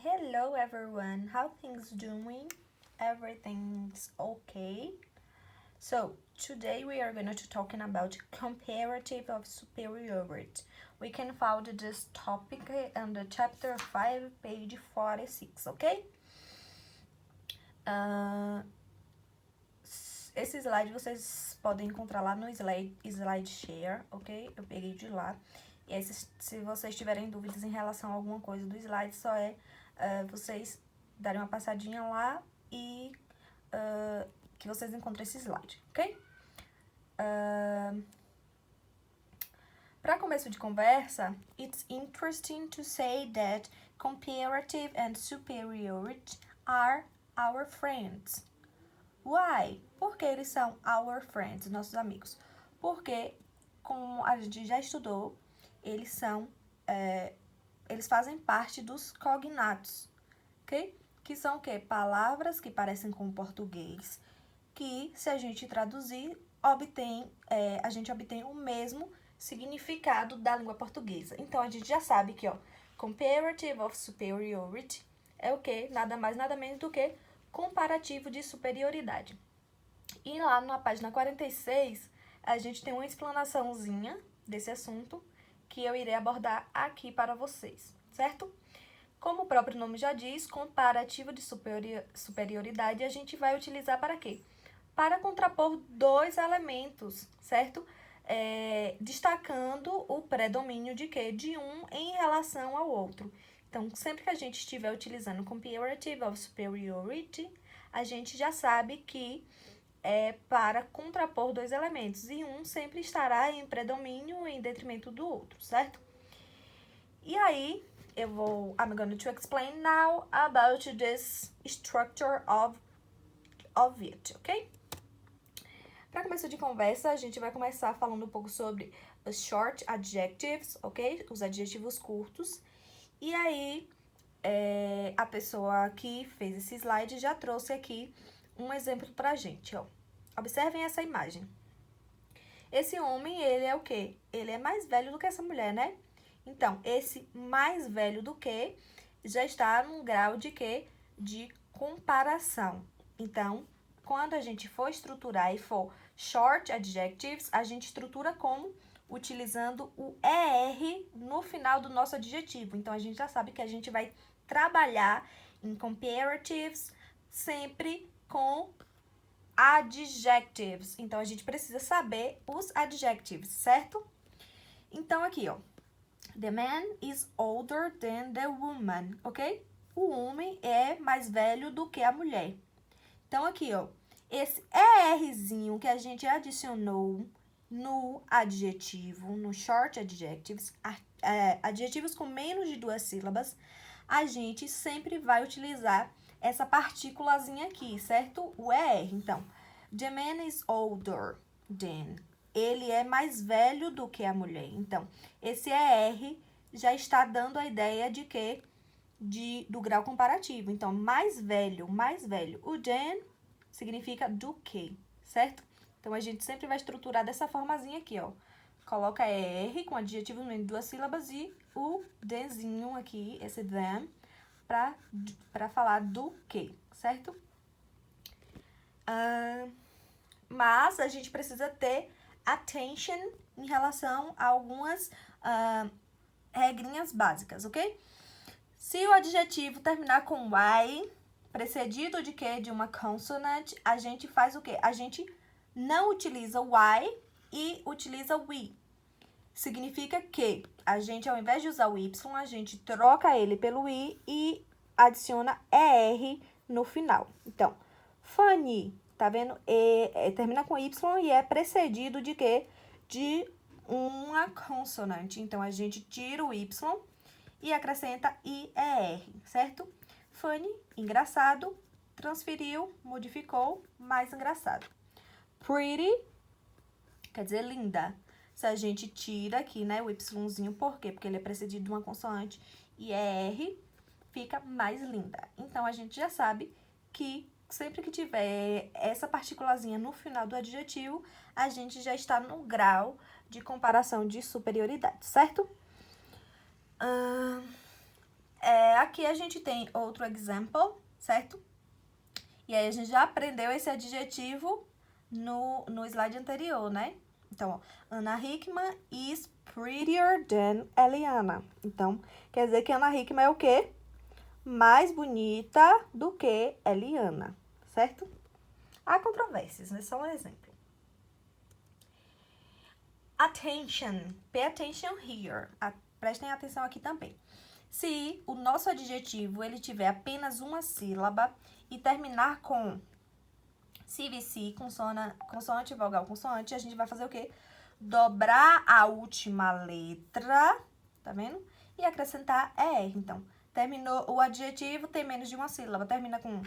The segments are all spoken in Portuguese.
Hello everyone, how things doing? Everything's okay? So today we are going to talking about comparative of superiority. We can find this topic on the chapter 5, page 46, ok? Esse slide vocês podem encontrar lá no slide share, ok? Eu peguei de lá. E aí, se vocês tiverem dúvidas em relação a alguma coisa do slide, só vocês darem uma passadinha lá e que vocês encontrem esse slide, ok? Para começo de conversa, it's interesting to say that comparative and superiority are our friends. Why? Porque eles são our friends, nossos amigos. Porque, como a gente já estudou, eles fazem parte dos cognatos, ok? Que são o quê? Palavras que parecem com o português, que se a gente traduzir, a gente obtém o mesmo significado da língua portuguesa. Então, a gente já sabe que, comparative of superiority é o quê? Nada mais, nada menos do que comparativo de superioridade. E lá na página 46, a gente tem uma explanaçãozinha desse assunto que eu irei abordar aqui para vocês, certo? Como o próprio nome já diz, comparativo de superioridade, a gente vai utilizar para quê? Para contrapor dois elementos, certo? Destacando o predomínio de quê? De um em relação ao outro. Então, sempre que a gente estiver utilizando comparative of superiority, a gente já sabe que é para contrapor dois elementos, e um sempre estará em predomínio em detrimento do outro, certo? E aí, I'm going to explain now about this structure of it, ok? Para começo de conversa, a gente vai começar falando um pouco sobre os short adjectives, ok? Os adjetivos curtos. E aí, a pessoa que fez esse slide já trouxe aqui um exemplo pra gente, ó. Observem essa imagem. Esse homem, ele é o quê? Ele é mais velho do que essa mulher, né? Então, esse mais velho do que já está num grau de quê? De comparação. Então, quando a gente for estruturar e for short adjectives, a gente estrutura como? Utilizando o ER no final do nosso adjetivo. Então, a gente já sabe que a gente vai trabalhar em comparatives sempre com adjectives. Então, a gente precisa saber os adjectives, certo? Então, aqui, ó. The man is older than the woman, ok? O homem é mais velho do que a mulher. Então, aqui, ó. Esse ERzinho que a gente adicionou no adjetivo, no short adjectives, adjetivos com menos de 2 sílabas, a gente sempre vai utilizar essa partículazinha aqui, certo? O ER. Então, the man is older than. Ele é mais velho do que a mulher. Então, esse ER já está dando a ideia de que? Do grau comparativo. Então, mais velho. O than significa do que, certo? Então, a gente sempre vai estruturar dessa formazinha aqui, ó. Coloca ER com adjetivo de 2 sílabas e o thanzinho aqui, esse than, para falar do que, certo? Mas a gente precisa ter attention em relação a algumas regrinhas básicas, ok? Se o adjetivo terminar com Y, precedido de quê? De uma consonant, a gente faz o quê? A gente não utiliza o Y e utiliza o we. Significa que a gente, ao invés de usar o Y, a gente troca ele pelo I e adiciona ER no final. Então, funny, tá vendo? Termina com Y e é precedido de quê? De uma consonante. Então, a gente tira o Y e acrescenta IER, certo? Funny, engraçado, transferiu, modificou, mais engraçado. Pretty, quer dizer linda. Se a gente tira aqui, né, o Yzinho, por quê? Porque ele é precedido de uma consoante e ER, fica mais linda. Então, a gente já sabe que sempre que tiver essa partículazinha no final do adjetivo, a gente já está no grau de comparação de superioridade, certo? aqui a gente tem outro example, certo? E aí, a gente já aprendeu esse adjetivo no slide anterior, né? Então, ó, Ana Hickman is prettier than Eliana. Então, quer dizer que Ana Hickman é o quê? Mais bonita do que Eliana, certo? Há controvérsias, né? Só um exemplo. Attention. Pay attention here. Prestem atenção aqui também. Se o nosso adjetivo ele tiver apenas uma sílaba e terminar com CVC, consoante, vogal, consoante, a gente vai fazer o quê? Dobrar a última letra, tá vendo? E acrescentar ER. Então, terminou o adjetivo, tem menos de uma sílaba. Termina com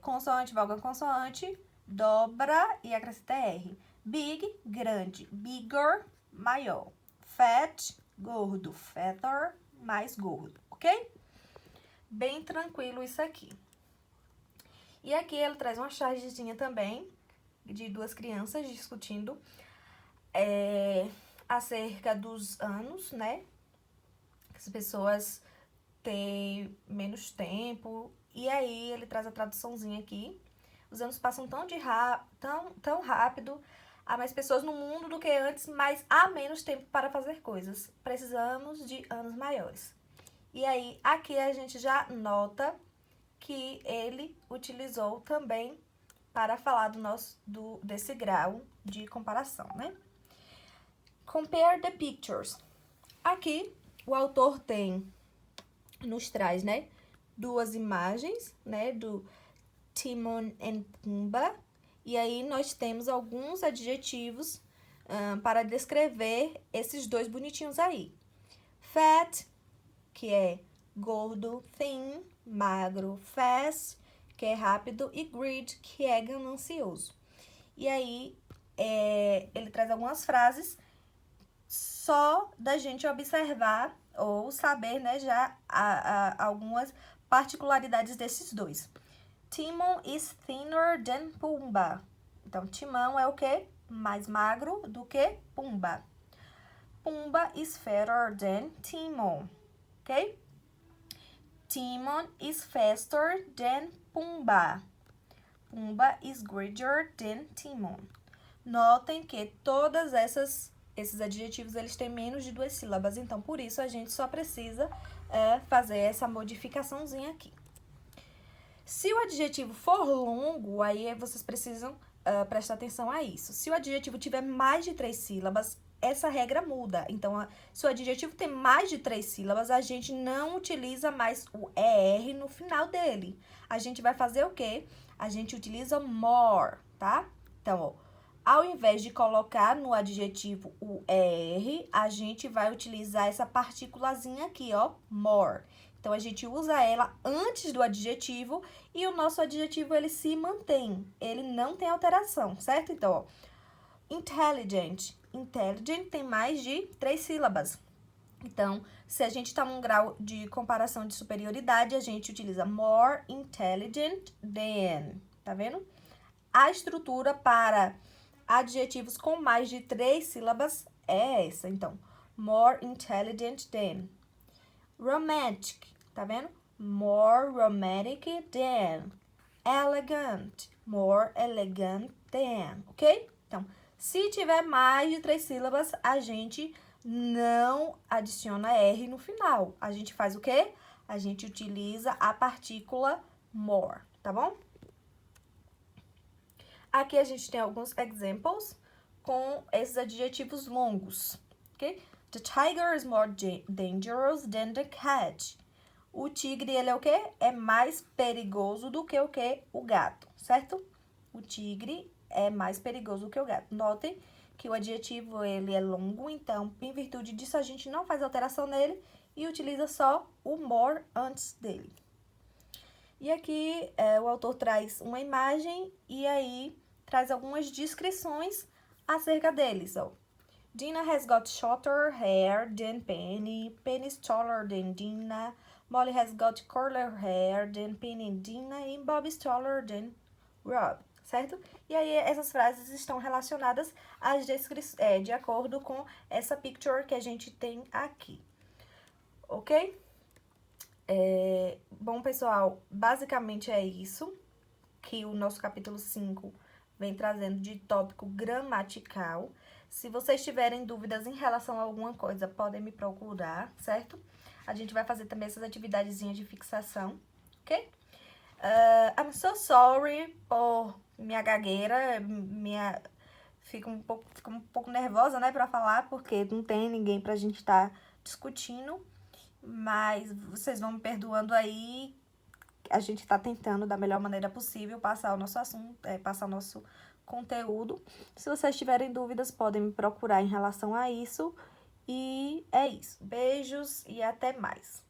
consoante, vogal, consoante, dobra e acrescenta ER. Big, grande. Bigger, maior. Fat, gordo. Fatter, mais gordo, ok? Bem tranquilo isso aqui. E aqui ele traz uma chargezinha também de duas crianças discutindo acerca dos anos, né? As pessoas têm menos tempo. E aí ele traz a traduçãozinha aqui. Os anos passam tão rápido. Há mais pessoas no mundo do que antes, mas há menos tempo para fazer coisas. Precisamos de anos maiores. E aí, aqui a gente já nota que ele utilizou também para falar desse grau de comparação, né? Compare the pictures. Aqui, o autor nos traz, né, duas imagens, né, do Timon and Pumbaa. E aí, nós temos alguns adjetivos para descrever esses dois bonitinhos aí. Fat, que é gordo, thin, magro, fast, que é rápido, e greedy, que é ganancioso. E aí, ele traz algumas frases só da gente observar ou saber, né, já algumas particularidades desses dois. Timon is thinner than Pumbaa. Então, Timão é o quê? Mais magro do que Pumbaa. Pumbaa is fatter than Timon, ok? Timon is faster than Pumbaa. Pumbaa is greedier than Timon. Notem que todas esses adjetivos eles têm menos de duas sílabas, então por isso a gente só precisa fazer essa modificaçãozinha aqui. Se o adjetivo for longo, aí vocês precisam prestar atenção a isso. Se o adjetivo tiver mais de 3 sílabas, essa regra muda. Então, se o adjetivo tem mais de 3 sílabas, a gente não utiliza mais o ER no final dele. A gente vai fazer o quê? A gente utiliza more, tá? Então, ó, ao invés de colocar no adjetivo o ER, a gente vai utilizar essa partículazinha aqui, ó, more. Então, a gente usa ela antes do adjetivo e o nosso adjetivo, ele se mantém. Ele não tem alteração, certo? Então, ó, intelligent. Intelligent tem mais de 3 sílabas. Então, se a gente está num grau de comparação de superioridade, a gente utiliza more intelligent than. Tá vendo? A estrutura para adjetivos com mais de 3 sílabas é essa. Então, more intelligent than. Romantic, tá vendo? More romantic than. Elegant, more elegant than, ok? Então, se tiver mais de 3 sílabas, a gente não adiciona R no final. A gente faz o quê? A gente utiliza a partícula more, tá bom? Aqui a gente tem alguns examples com esses adjetivos longos, ok? The tiger is more dangerous than the cat. O tigre, ele é o quê? É mais perigoso do que o quê? O gato, certo? O tigre é mais perigoso do que o gato. Notem que o adjetivo, ele é longo, então, em virtude disso, a gente não faz alteração nele e utiliza só o more antes dele. E aqui, o autor traz uma imagem e aí traz algumas descrições acerca deles, ó. Dina has got shorter hair than Penny. Penny is taller than Dina. Molly has got curler hair than Penny and Dina. And Bob is taller than Rob, certo? E aí, essas frases estão relacionadas às de acordo com essa picture que a gente tem aqui, ok? Bom, pessoal, basicamente é isso que o nosso capítulo 5 vem trazendo de tópico gramatical. Se vocês tiverem dúvidas em relação a alguma coisa, podem me procurar, certo? A gente vai fazer também essas atividadezinhas de fixação, ok? I'm so sorry por minha gagueira, fico um pouco nervosa, né, pra falar, porque não tem ninguém pra gente estar discutindo, mas vocês vão me perdoando aí. A gente tá tentando da melhor maneira possível passar o nosso assunto, passar o nosso conteúdo. Se vocês tiverem dúvidas, podem me procurar em relação a isso. E é isso. Beijos e até mais.